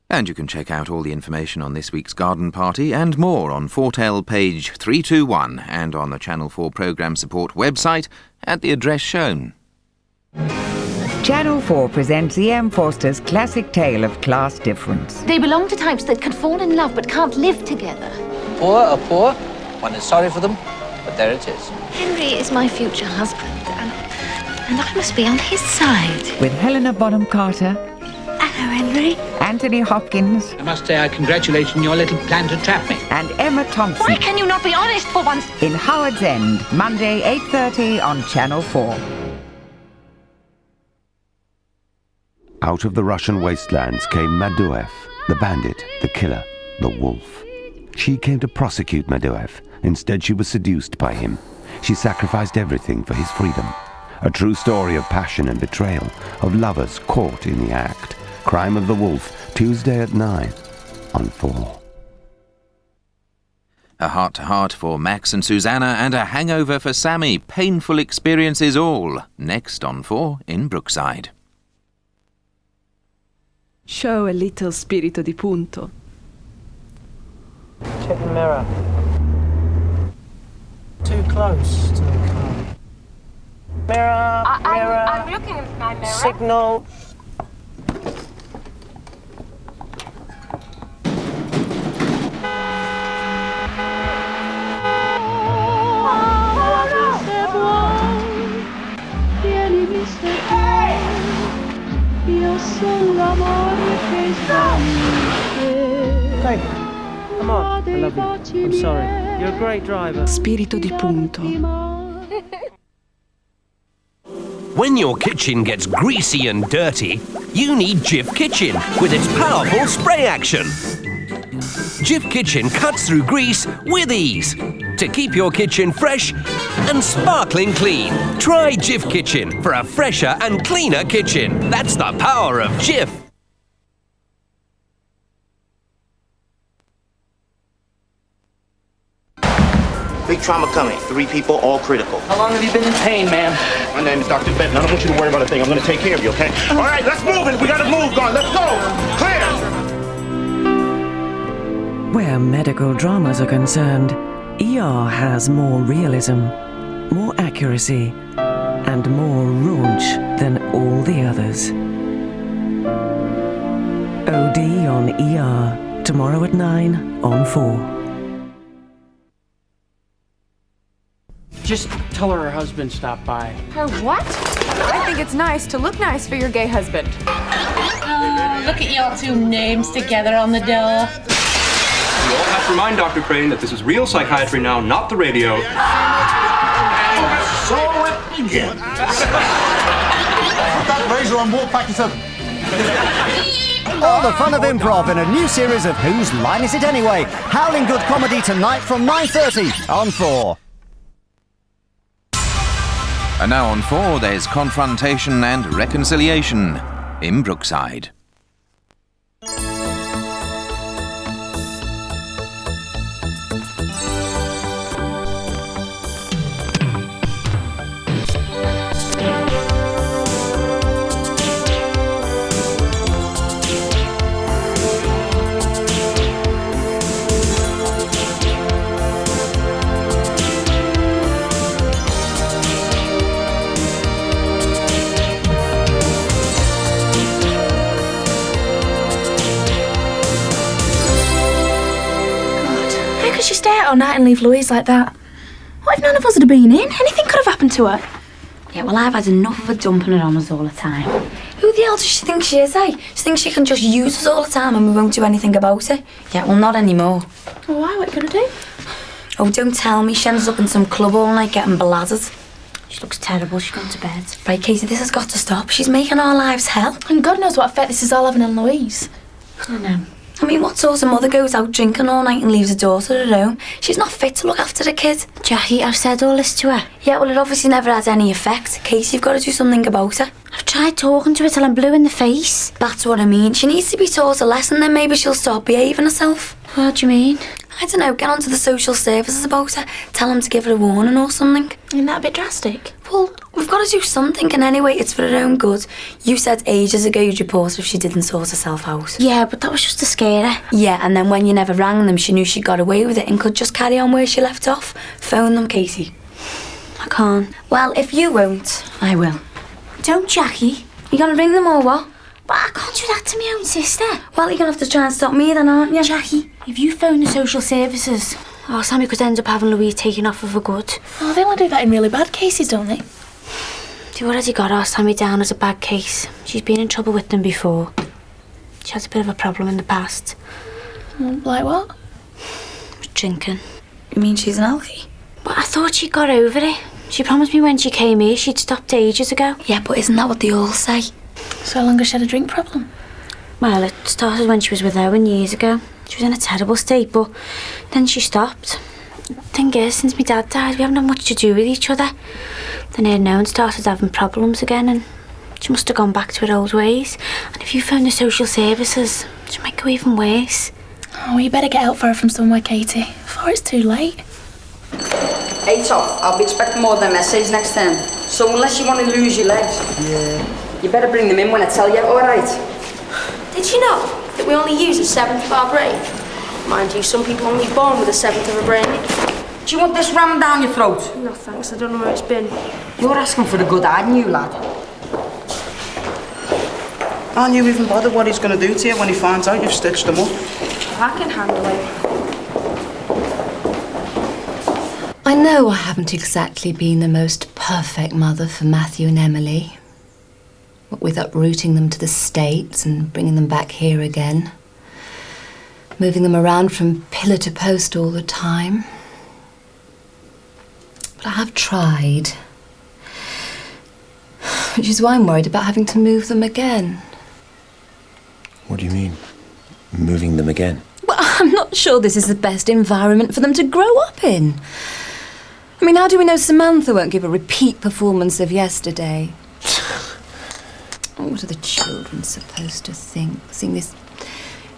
And you can check out all the information on this week's garden party and more on Fortel page 321 and on the Channel 4 programme support website at the address shown. Channel 4 presents E.M. Forster's classic tale of class difference. They belong to types that can fall in love but can't live together. Poor are poor. One is sorry for them, but there it is. Henry is my future husband, and I must be on his side. With Helena Bonham Carter, Hello, Henry. Anthony Hopkins, I must say I congratulate you on your little plan to trap me. and Emma Thompson Why can you not be honest for once? in Howard's End, Monday 8:30 on Channel 4. Out of the Russian wastelands came Maduev, the bandit, the killer, the wolf. She came to prosecute Maduev. Instead, she was seduced by him. She sacrificed everything for his freedom. A true story of passion and betrayal, of lovers caught in the act. Crime of the Wolf, Tuesday at 9 on 4. A heart-to-heart for Max and Susanna and a hangover for Sammy. Painful experiences all. Next on 4 in Brookside. Show a little spirito di punto. Check the mirror. Too close to the car. Mirror, mirror. I'm looking at my mirror. Signal. Hey, come on. I love you. I'm sorry. You're a great driver. Spirito di punto. When your kitchen gets greasy and dirty, you need Jif Kitchen with its powerful spray action. Jif Kitchen cuts through grease with ease to keep your kitchen fresh and sparkling clean. Try Jif Kitchen for a fresher and cleaner kitchen. That's the power of Jif. Big trauma coming. 3 people, all critical. How long have you been in pain, ma'am? My name is Dr. Benton. I don't want you to worry about a thing. I'm going to take care of you, okay? All right, let's move it. We got to move, guard. Let's go. Clear. Where medical dramas are concerned, ER has more realism, more accuracy, and more raunch than all the others. OD on ER, tomorrow at 9 on 4. Just tell her husband stopped by. Her what? I think it's nice to look nice for your gay husband. Look at your two names together on the door. We all have to remind Dr. Crane that this is real psychiatry now, not the radio. So it begins. Put that razor on, walk back to 7. All the fun of improv in a new series of Whose Line Is It Anyway? Howling Good Comedy tonight from 9:30 on 4. And now on 4, there's confrontation and reconciliation in Brookside. She stay out all night and leave Louise like that. What if none of us had been in? Anything could have happened to her. Yeah, well, I've had enough of her dumping her on us all the time. Who the hell does she think she is, eh? She thinks she can just use us all the time and we won't do anything about it. Yeah, well, not anymore. Well, why? What are you going to do? Oh, don't tell me. She ends up in some club all night getting bladdered. She looks terrible. She's gone to bed. Right, Katie, this has got to stop. She's making our lives hell. And God knows what effect this is all having on Louise. I know. I mean, what sort of mother goes out drinking all night and leaves her daughter at home? She's not fit to look after the kid. Jackie, I've said all this to her. Yeah, well, it obviously never had any effect. Casey, you've got to do something about her. I've tried talking to her till I'm blue in the face. That's what I mean. She needs to be taught a lesson, then maybe she'll start behaving herself. What do you mean? I don't know, get onto the social services about her. Tell them to give her a warning or something. Isn't that a bit drastic? Well, we've got to do something, and anyway, it's for her own good. You said ages ago you'd report her if she didn't sort herself out. Yeah, but that was just to scare her. Yeah, and then when you never rang them, she knew she got away with it and could just carry on where she left off. Phone them, Katie. I can't. Well, if you won't, I will. don't, Jackie. You gonna ring them or what? But I can't do that to my own sister. Well, you're gonna have to try and stop me then, aren't you? Jackie, if you phone the social services, Sammy could end up having Louise taken off her for good. Oh, they only do that in really bad cases, don't they? They've already got our Sammy down as a bad case. She's been in trouble with them before. She had a bit of a problem in the past. Like what? Drinking. You mean she's an alkie? But I thought she got over it. She promised me when she came here she'd stopped ages ago. Yeah, but isn't that what they all say? So how long has she had a drink problem? Well, it started when she was with Owen years ago. She was in a terrible state, but then she stopped. Thing is, since my dad died, we haven't had much to do with each other. Then her Owen started having problems again, and she must have gone back to her old ways. And if you phone the social services, she might go even worse. Oh, you better get help for her from somewhere, Katie, before it's too late. Hey, Toff, I'll be expecting more of them essays next term. So unless you want to lose your legs, you better bring them in when I tell you, all right? Did you know that we only use a seventh of our brain? Mind you, some people only born with a seventh of a brain. Do you want this rammed down your throat? No thanks, I don't know where it's been. You're asking for the good, aren't you, lad? Aren't you even bothered what he's going to do to you when he finds out you've stitched him up? I can handle it. I know I haven't exactly been the most perfect mother for Matthew and Emily. What with uprooting them to the States and bringing them back here again. Moving them around from pillar to post all the time. But I have tried. Which is why I'm worried about having to move them again. What do you mean, moving them again? Well, I'm not sure this is the best environment for them to grow up in. I mean, how do we know Samantha won't give a repeat performance of yesterday? What are the children supposed to think? Seeing this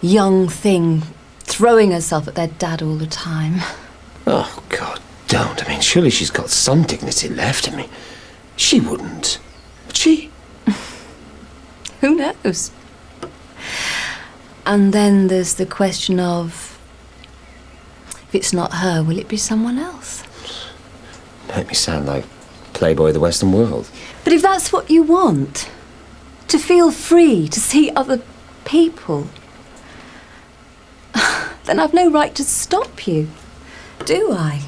young thing throwing herself at their dad all the time. Oh, God, don't. I mean, surely she's got some dignity left. I mean, she wouldn't. Would she? Who knows? And then there's the question of, if it's not her, will it be someone else? Make me sound like Playboy of the Western world. But if that's what you want, to feel free, to see other people, then I've no right to stop you, do I?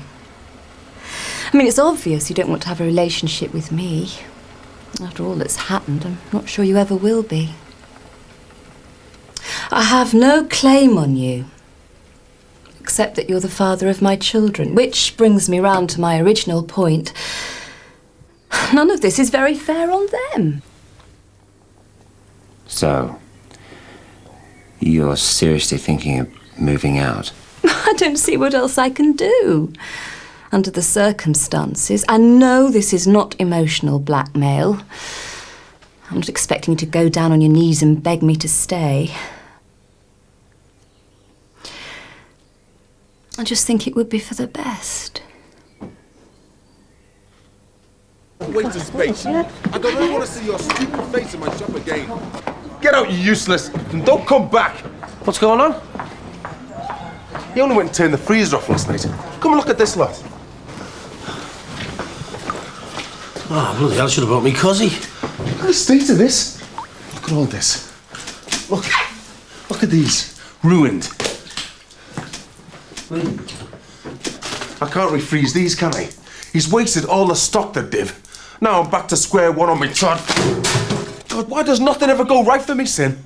I mean, it's obvious you don't want to have a relationship with me. After all that's happened, I'm not sure you ever will be. I have no claim on you, except that you're the father of my children, which brings me round to my original point. None of this is very fair on them. So, you're seriously thinking of moving out? I don't see what else I can do. Under the circumstances, and no, this is not emotional blackmail. I'm not expecting you to go down on your knees and beg me to stay. I just think it would be for the best. Waste of space. I don't really want to see your stupid face in my shop again. Get out, you useless, and don't come back. What's going on? He only went and turned the freezer off last night. Come and look at this lot. Oh, bloody hell, I should have brought me cuzzy. Look at the state of this. Look at all this. Look at these. Ruined. I can't refreeze these, can I? He's wasted all the stock, the div. Now I'm back to square one on me trot. God, why does nothing ever go right for me, Sin?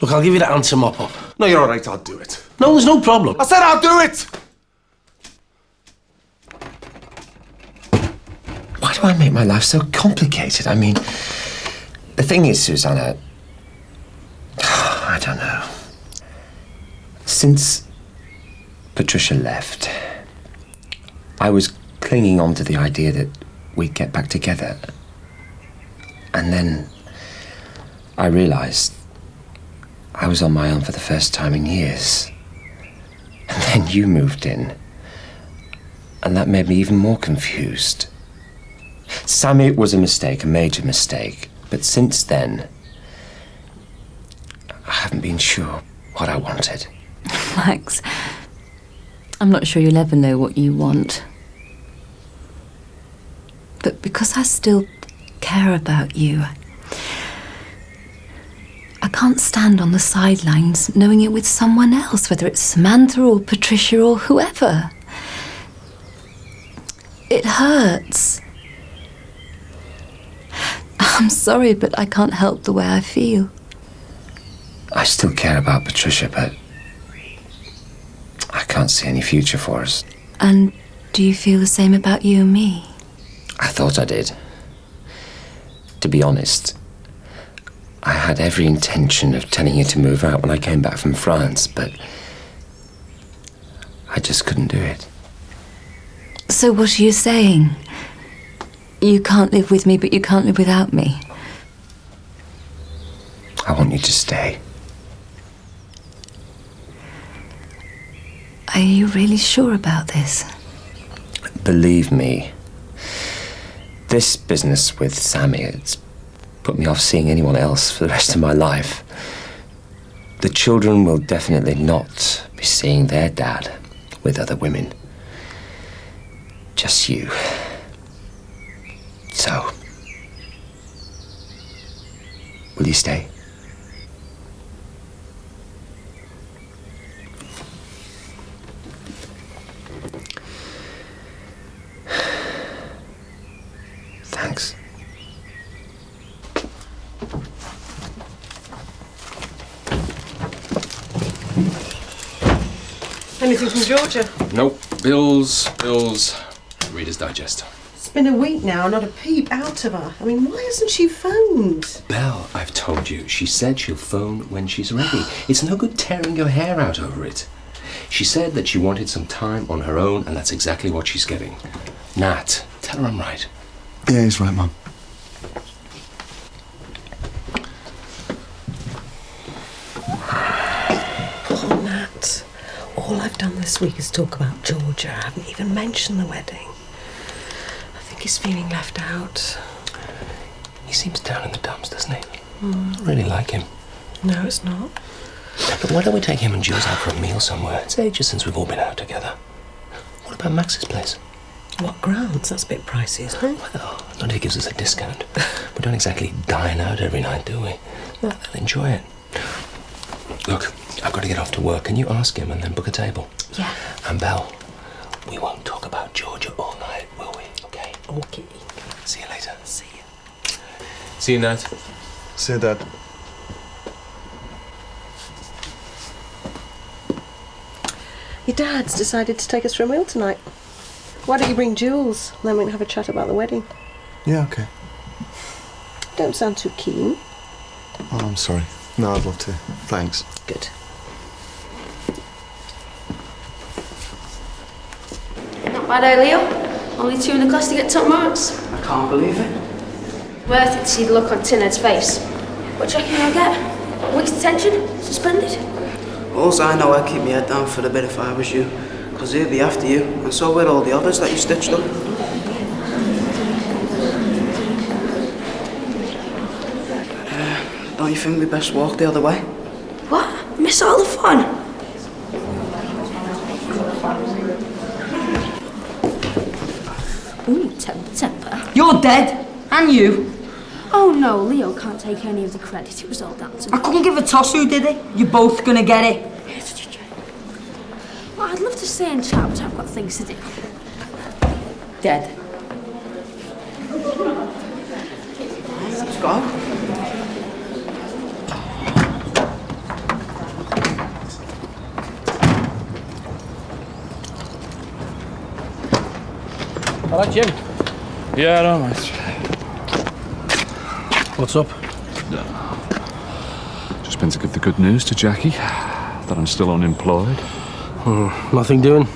Look, I'll give you that answer mop up. No, you're all right, I'll do it. No, there's no problem. I said I'll do it! Why do I make my life so complicated? I mean, the thing is, Susanna, I don't know. Since Patricia left, I was clinging on to the idea that we'd get back together. And then I realised I was on my own for the first time in years. And Then you moved in. And that made me even more confused. Sammy was a mistake, a major mistake. But since then, I haven't been sure what I wanted. Max, I'm not sure you'll ever know what you want. But because I still care about you, I can't stand on the sidelines knowing it with someone else, whether it's Samantha or Patricia or whoever. It hurts. I'm sorry, but I can't help the way I feel. I still care about Patricia, but I can't see any future for us. And do you feel the same about you and me? I thought I did. To be honest, I had every intention of telling you to move out when I came back from France, but I just couldn't do it. So what are you saying? You can't live with me, but you can't live without me? I want you to stay. Are you really sure about this? Believe me, this business with Sammy, it's put me off seeing anyone else for the rest of my life. The children will definitely not be seeing their dad with other women. Just you. So, will you stay? Thanks. Anything from Georgia? Nope. Bills, Reader's Digest. It's been a week now, not a peep out of her. I mean, why hasn't she phoned? Belle, I've told you. She said she'll phone when she's ready. It's no good tearing your hair out over it. She said that she wanted some time on her own, and that's exactly what she's getting. Nat, tell her I'm right. Yeah, he's right, Mum. Poor Nat. All I've done this week is talk about Georgia. I haven't even mentioned the wedding. I think he's feeling left out. He seems down in the dumps, doesn't he? I really like him. No, it's not. But why don't we take him and Jules out for a meal somewhere? It's ages since we've all been out together. What about Max's place? What grounds? That's a bit pricey, isn't it? Well, not if he gives us a discount. We don't exactly dine out every night, do we? No, they'll enjoy it. Look, I've got to get off to work. Can you ask him and then book a table? Yeah. And Belle, we won't talk about Georgia all night, will we? Okay? Okay. See you later. See you. See you, Nat. See you, Dad. Your dad's decided to take us for a meal tonight. Why don't you bring Jules? Then we can have a chat about the wedding. Yeah, okay. Don't sound too keen. Oh, I'm sorry. No, I'd love to. Thanks. Good. Not bad, eh, Leo? Only 2 in the class to get top marks. I can't believe it. Worth it to see the look on Tinhead's face. What do you reckon I'll get? A week's detention? Suspended? All I know, I'd keep my head down for a bit if I was you. Because he'll be after you, and so will all the others that you stitched up. Don't you think we best walk the other way? What? Miss all the fun? Ooh, temper. You're dead, and you. Oh no, Leo can't take any of the credit. It was all down to me. I couldn't give a toss who did it. You're both gonna get it. Well, I'd love to stay and chat, but I've got things to do. Dead. Let's go. All right, Jim. Yeah, I know, mate. What's up? Just been to give the good news to Jackie that I'm still unemployed. Nothing doing?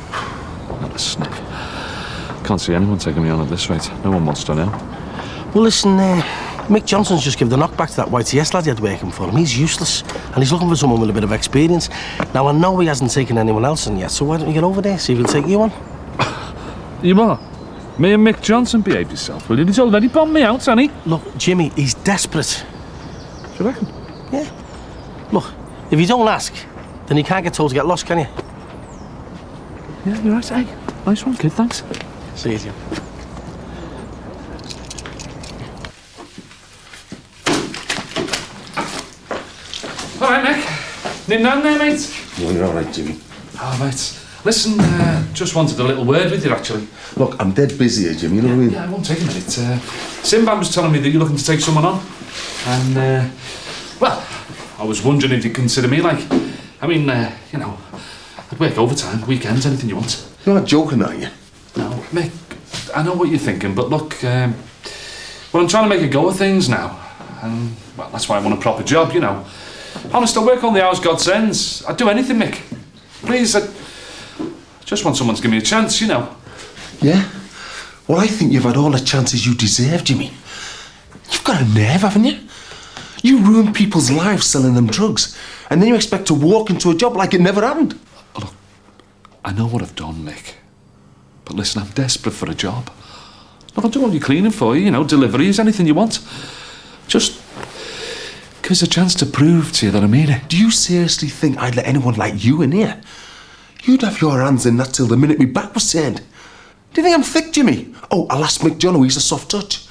Not a sniff. Can't see anyone taking me on at this rate. No one wants to know. Well, listen, Mick Johnson's just given the knockback to that YTS lad he had working for him. He's useless, and he's looking for someone with a bit of experience. Now, I know he hasn't taken anyone else in yet, so why don't you get over there, see if he'll take you on? You what? Me and Mick Johnson, behave yourself, will you? He's already bombed me out, hasn't he? Look, Jimmy, he's desperate. Do you reckon? Yeah. Look, if you don't ask, then you can't get told to get lost, can you? Yeah, you're right. Hey, nice one, kid, thanks. See you, Jim. All right, Mick. Nin down there, mate? No, you're all right, Jimmy. Oh, mate. Listen, just wanted a little word with you, actually. Look, I'm dead busy here, Jimmy, you know what I mean? Yeah, it won't take a minute. Sinbad was telling me that you're looking to take someone on. And, well, I was wondering if you'd consider me, like... I mean, you know, I'd work overtime, weekends, anything you want. You're not joking, are you? No, Mick, I know what you're thinking, but look, well, I'm trying to make a go of things now. And, well, that's why I want a proper job, you know. Honest, I work all the hours God sends. I'd do anything, Mick. Please, I just want someone to give me a chance, you know. Yeah? Well, I think you've had all the chances you deserve, Jimmy. You've got a nerve, haven't you? You ruin people's lives selling them drugs, and then you expect to walk into a job like it never happened. Look, I know what I've done, Mick. But listen, I'm desperate for a job. Look, I'll do all your cleaning for you, you know, deliveries, anything you want. Just give us a chance to prove to you that I mean it. Do you seriously think I'd let anyone like you in here? You'd have your hands in that till the minute me back was turned. Do you think I'm thick, Jimmy? Oh, I'll ask Mick John, he's a soft touch.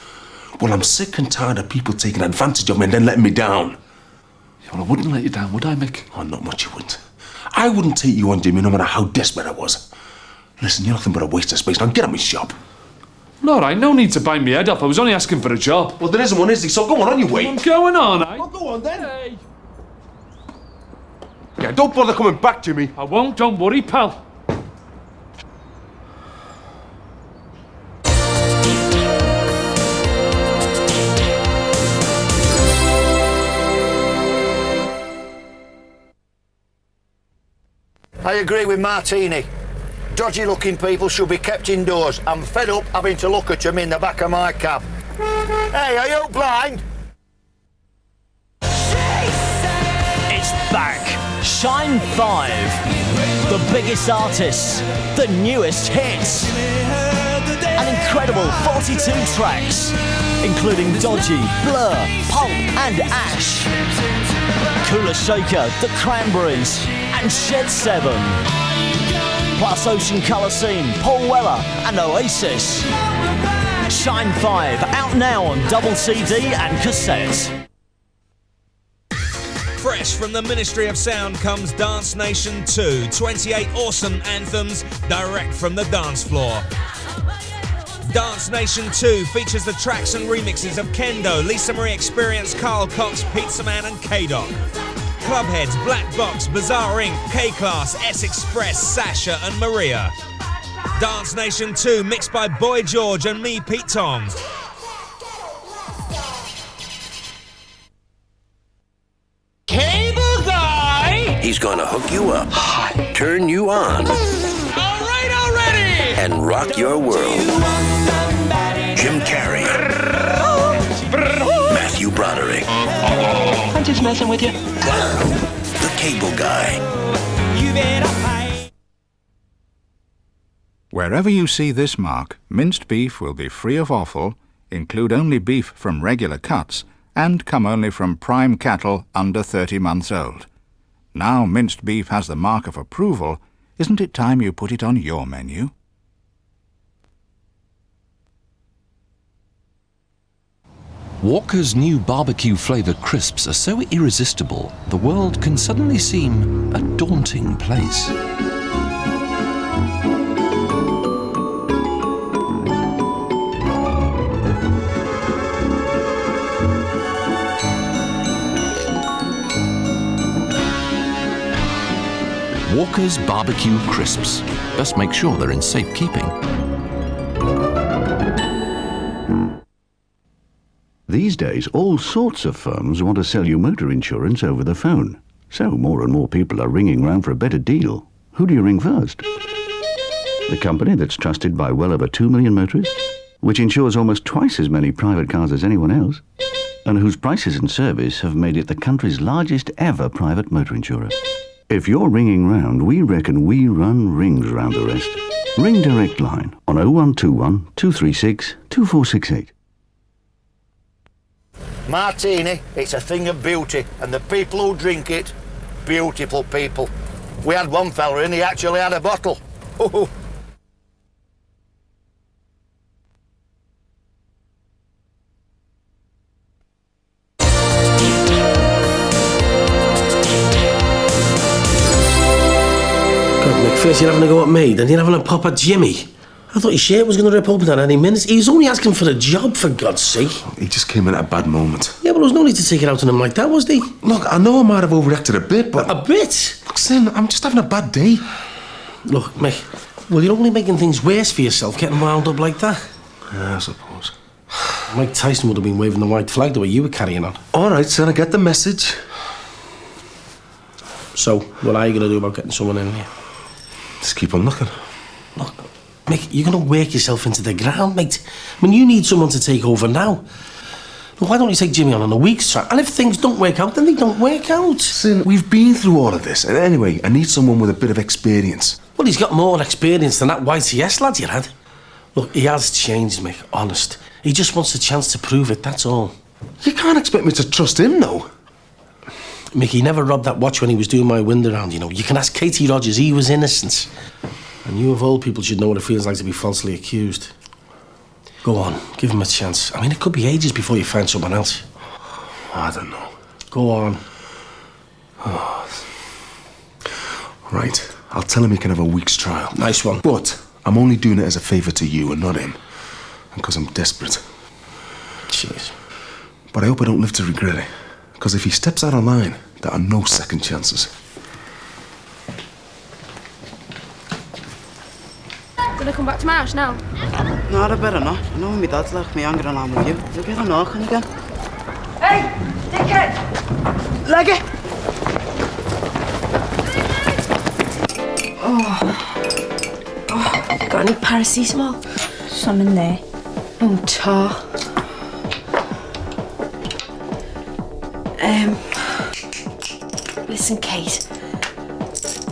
Well, I'm sick and tired of people taking advantage of me and then letting me down. Yeah, well, I wouldn't let you down, would I, Mick? Oh, not much you wouldn't. I wouldn't take you on, Jimmy, no matter how desperate I was. Listen, you're nothing but a waste of space. Now get out my shop. No, all right, no need to bind me head up. I was only asking for a job. Well, there isn't one, is there? So go on your way. I'm going on, eh? Well, go on then. Hey. Yeah, don't bother coming back, Jimmy. I won't, don't worry, pal. I agree with Martini. Dodgy-looking people should be kept indoors. I'm fed up having to look at them in the back of my cab. Hey, are you blind? It's back. Shine 5. The biggest artists. The newest hits. An incredible 42 tracks, including Dodgy, Blur, Pulp and Ash. Cooler Shaker, The Cranberries and Shed 7. Plus Ocean Colour Scene, Paul Weller and Oasis. Shine 5, out now on double CD and cassette. Fresh from the Ministry of Sound comes Dance Nation 2. 28 awesome anthems direct from the dance floor. Dance Nation 2 features the tracks and remixes of Kendo, Lisa Marie Experience, Carl Cox, Pizza Man and K-Dot. Clubheads, Black Box, Bizarre Inc., K-Class, S-Express, Sasha and Maria. Dance Nation 2 mixed by Boy George and me, Pete Tong. Cable guy! He's gonna hook you up, turn you on, Alright already! and rock your world. Jim Carrey. Matthew Broderick. I'm just messing with you. The Cable Guy. You better pay. Wherever you see this mark, minced beef will be free of offal, include only beef from regular cuts, and come only from prime cattle under 30 months old. Now minced beef has the mark of approval, isn't it time you put it on your menu? Walker's new barbecue-flavoured crisps are so irresistible, the world can suddenly seem a daunting place. Walker's barbecue crisps. Best make sure they're in safekeeping. These days, all sorts of firms want to sell you motor insurance over the phone. So more and more people are ringing round for a better deal. Who do you ring first? The company that's trusted by well over 2 million motorists, which insures almost twice as many private cars as anyone else. and whose prices and service have made it the country's largest ever private motor insurer. If you're ringing round, we reckon we run rings round the rest. Ring Direct Line on 0121 236 2468. Martini, it's a thing of beauty, and the people who drink it, beautiful people. We had one fella in, he actually had a bottle. First you're having a go at me, then you're having a pop at Jimmy. I thought your shirt was going to rip open at any minute. He was only asking for a job, for God's sake. He just came in at a bad moment. Yeah, but there was no need to take it out on him like that, was there? Look, I know I might have overreacted a bit, but... A bit? Look, Sin, I'm just having a bad day. Look, Mick, well, you're only making things worse for yourself, getting wound up like that. Yeah, I suppose. Mike Tyson would have been waving the white flag the way you were carrying on. All right, Sin, I get the message. So, what are you going to do about getting someone in here? Just keep on looking. Look, Mick, you're going to work yourself into the ground, mate. I mean, you need someone to take over now. Well, why don't you take Jimmy on a week's trial? And if things don't work out, then they don't work out. Sin, we've been through all of this. And anyway, I need someone with a bit of experience. Well, he's got more experience than that YTS lad you had. Look, he has changed, Mick, honest. He just wants a chance to prove it, that's all. You can't expect me to trust him, though. Mick, he never robbed that watch when he was doing my window round, you know. You can ask Katie Rogers, he was innocent. And you of all people should know what it feels like to be falsely accused. Go on, give him a chance. I mean, it could be ages before you find someone else. I don't know. Go on. Right, I'll tell him he can have a week's trial. Nice one. But I'm only doing it as a favour to you and not him. And because I'm desperate. Jeez. But I hope I don't live to regret it. Because if he steps out of line, there are no second chances. Gonna come back to my house now? No, I better not. I know when my dad's left me hanging around with you. You'll get a knocking again. Hey, dickhead! Leg it! Oh, got any paracetamol? Some in there. Oh, tar. Listen, Kate.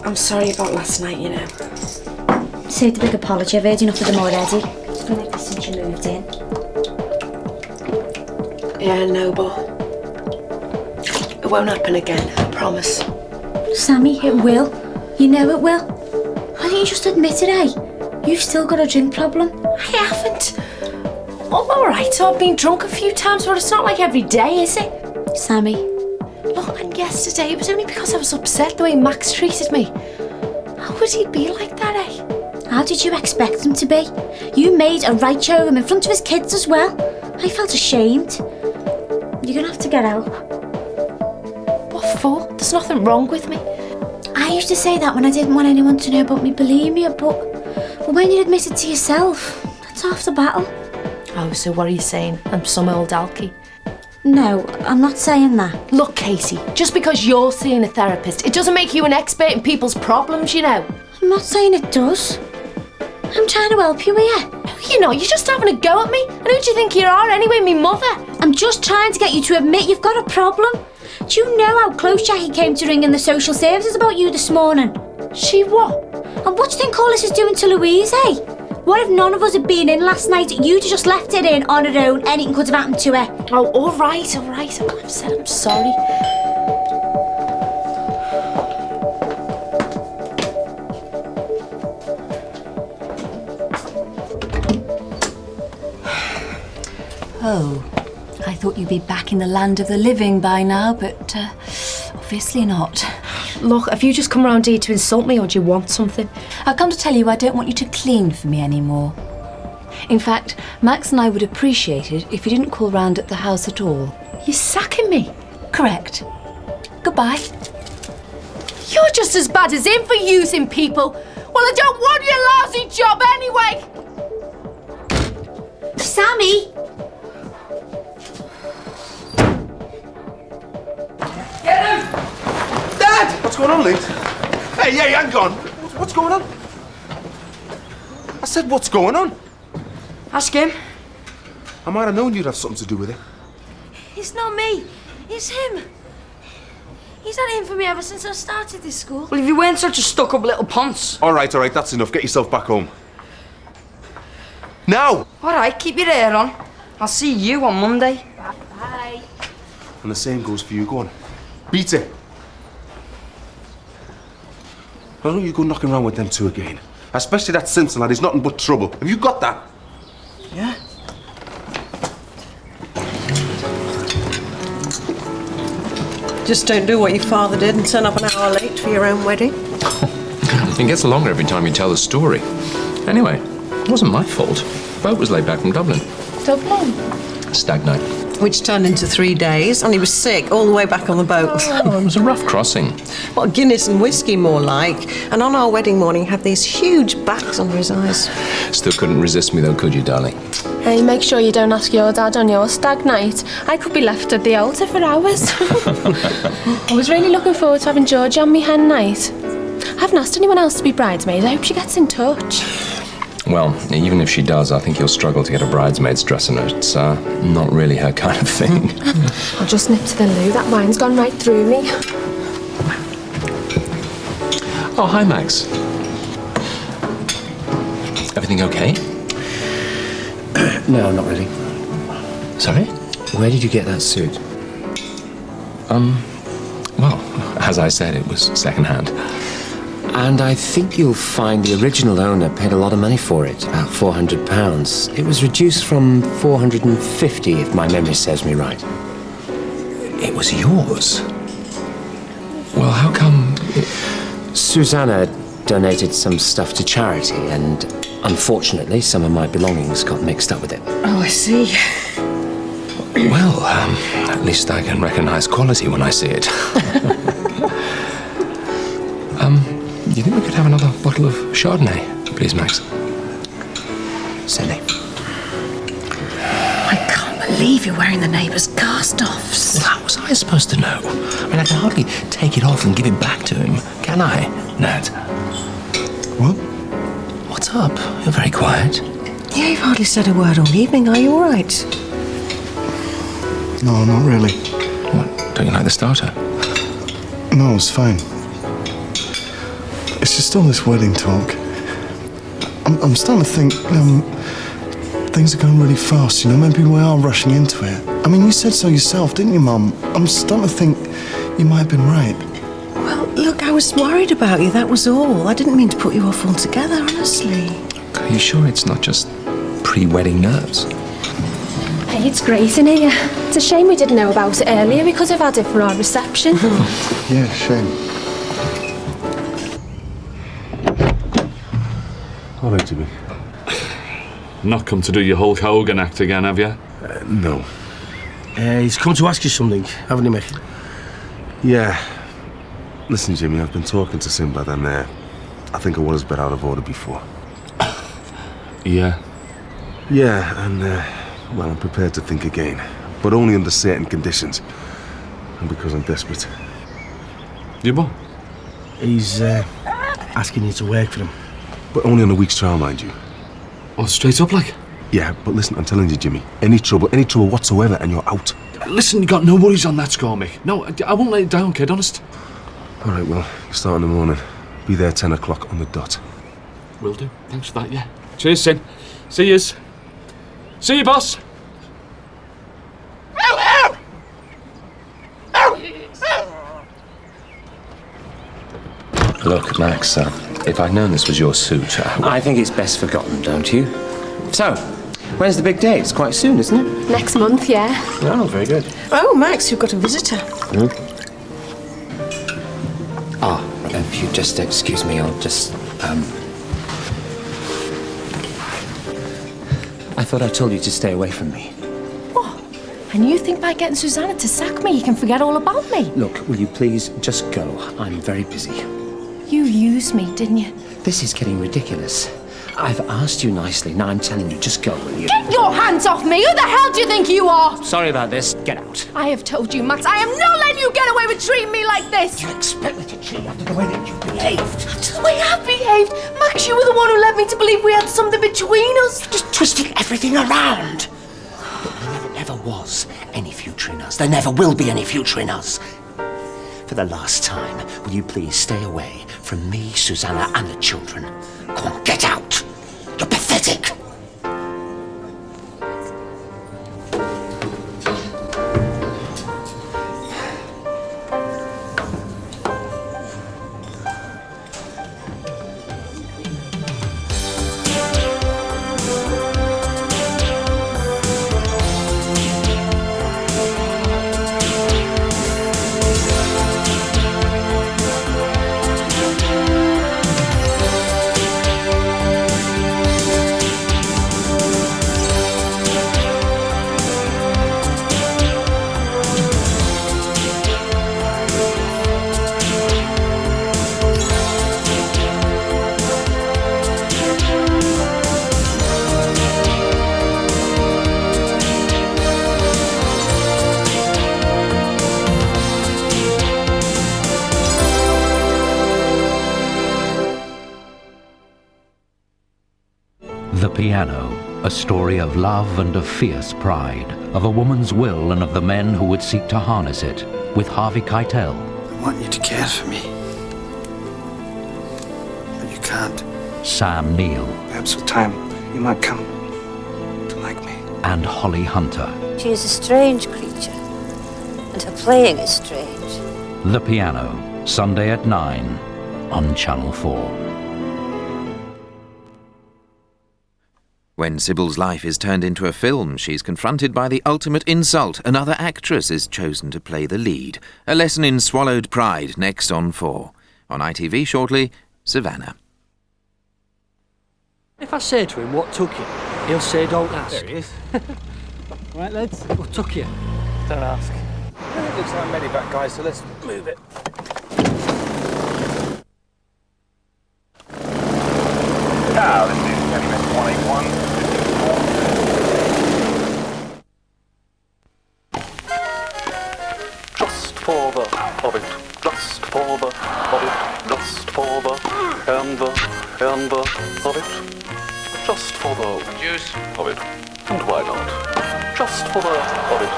I'm sorry about last night, you know. Say the big apology. I've heard enough of them already. It's been like this since you moved in. Yeah, I know, but it won't happen again, I promise. Sammy, it will. You know it will. Why don't you just admit it, eh? You've still got a drink problem. I haven't. Well, all right, I've been drunk a few times, but it's not like every day, is it? Sammy. Look, and yesterday, it was only because I was upset the way Max treated me. How would he be like that, eh? How did you expect him to be? You made a right show of him in front of his kids as well. I felt ashamed. You're gonna have to get out. What for? There's nothing wrong with me. I used to say that when I didn't want anyone to know about me bulimia, but when you admit it to yourself, that's half the battle. Oh, so what are you saying? I'm some old alky? No, I'm not saying that. Look, Katie, just because you're seeing a therapist, it doesn't make you an expert in people's problems, you know. I'm not saying it does. I'm trying to help you here. No, you're not. You're just having a go at me. And who do you think you are anyway, me mother? I'm just trying to get you to admit you've got a problem. Do you know how close Jackie came to ringing the social services about you this morning? She what? And what do you think all this is doing to Louise, eh? What if none of us had been in last night? You'd have just left it in on her own. Anything could have happened to her. Oh, all right. I've said I'm sorry. Oh, I thought you'd be back in the land of the living by now, but obviously not. Look, have you just come round here to insult me, or do you want something? I've come to tell you I don't want you to clean for me anymore. In fact, Max and I would appreciate it if you didn't call round at the house at all. You're sacking me? Correct. Goodbye. You're just as bad as him for using people. Well, I don't want your lousy job anyway. Sammy! Get him! Dad! What's going on, Lee? Hey, hang on. What's going on? I said, what's going on? Ask him. I might have known you'd have something to do with it. It's not me. It's him. He's had it in for me ever since I started this school. Well, if you weren't such a stuck-up little ponce. All right, that's enough. Get yourself back home. Now! All right, keep your hair on. I'll see you on Monday. Bye. And the same goes for you. Go on. Beat it. I don't you go knocking around with them two again. Especially that Simpson lad. He's nothing but trouble. Have you got that? Yeah. Just don't do what your father did and turn up an hour late for your own wedding. It gets longer every time you tell the story. Anyway, it wasn't my fault. Boat was laid back from Dublin. Dublin? Stag night. Which turned into 3 days, and he was sick all the way back on the boat. Oh, it was a rough crossing. Well, Guinness and whiskey more like. And on our wedding morning, he had these huge bags under his eyes. Still couldn't resist me though, could you, darling? Hey, make sure you don't ask your dad on your stag night. I could be left at the altar for hours. I was really looking forward to having Georgia on me hen night. I haven't asked anyone else to be bridesmaid. I hope she gets in touch. Well, even if she does, I think you'll struggle to get a bridesmaid's dress in her. It's not really her kind of thing. I'll just nip to the loo. That wine's gone right through me. Oh, hi, Max. Everything okay? No, not really. Sorry? Where did you get that suit? Well, as I said, it was second-hand. And I think you'll find the original owner paid a lot of money for it, about £400. It was reduced from 450, if my memory serves me right. It was yours? Well, how come... Susanna donated some stuff to charity, and unfortunately, some of my belongings got mixed up with it. Oh, I see. Well, at least I can recognise quality when I see it. Do you think we could have another bottle of Chardonnay, please, Max? Silly. I can't believe you're wearing the neighbour's cast-offs. Well, how was I supposed to know? I mean, I can hardly take it off and give it back to him, can I, Nat? What? What's up? You're very quiet. Yeah, you've hardly said a word all evening. Are you all right? No, not really. What, don't you like the starter? No, it's fine. It's just all this wedding talk. I'm starting to think things are going really fast, you know. Maybe we are rushing into it. I mean, you said so yourself, didn't you, Mum? I'm starting to think you might have been right. Well, look, I was worried about you, that was all. I didn't mean to put you off altogether, honestly. Are you sure it's not just pre-wedding nerves? Hey, it's great in here. It's a shame we didn't know about it earlier. We could have had it for our reception. Yeah, shame. All right, Jimmy. Not come to do your Hulk Hogan act again, have you? No. He's come to ask you something, haven't he, Mick? Yeah. Listen, Jimmy, I've been talking to Sinbad and I think I was a bit out of order before. Yeah? Yeah, and, well, I'm prepared to think again. But only under certain conditions. And because I'm desperate. You what? He's asking you to work for him. But only on a week's trial, mind you. Oh, straight up like? Yeah, but listen, I'm telling you, Jimmy. Any trouble whatsoever, and you're out. Listen, you got no worries on that score, Mick. No, I won't let you down, kid, honest. All right, well, you start in the morning. Be there 10 o'clock on the dot. Will do. Thanks for that, yeah. Cheers, Sin. See yous. See you, boss. Look, Max, if I'd known this was your suit... I think it's best forgotten, don't you? So, when's the big day? It's quite soon, isn't it? Next month, yeah. Oh, very good. Oh, Max, you've got a visitor. If you just excuse me, I'll just, I thought I told you to stay away from me. What? And you think by getting Susanna to sack me, you can forget all about me? Look, will you please just go? I'm very busy. You used me, didn't you? This is getting ridiculous. I've asked you nicely. Now I'm telling you, just go, will you? Get your hands off me! Who the hell do you think you are? Sorry about this. Get out. I have told you, Max, I am not letting you get away with treating me like this! You expect me to treat after the way that you behaved? After the way I've behaved? Max, you were the one who led me to believe we had something between us. Just twisting everything around. But there never was any future future in us. There never will be any future in us. For the last time, will you please stay away from me, Susanna, and the children? Come on, get out! You're pathetic! The Piano, a story of love and of fierce pride, of a woman's will and of the men who would seek to harness it, with Harvey Keitel. I want you to care for me. But you can't. Sam Neill. Perhaps with time, you might come to like me. And Holly Hunter. She is a strange creature, and her playing is strange. The Piano, Sunday at 9 on Channel 4. When Sybil's life is turned into a film, she's confronted by the ultimate insult. Another actress is chosen to play the lead. A lesson in swallowed pride next on 4. On ITV shortly, Savannah. If I say to him, what took you? He'll say, don't ask. There he is. Right, lads, what took you? Don't ask. It looks like medevac, guys, so let's move it. Now, this is Telemet 181. Just for the hobbit, just for the hobbit, just for the and the hobbit, just for the juice hobbit, and why not? Just for the hobbit,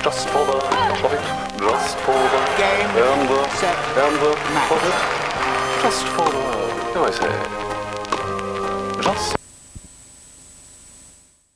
just for the hobbit, just for the game and the set hobbit, just for the. Do I say? Just.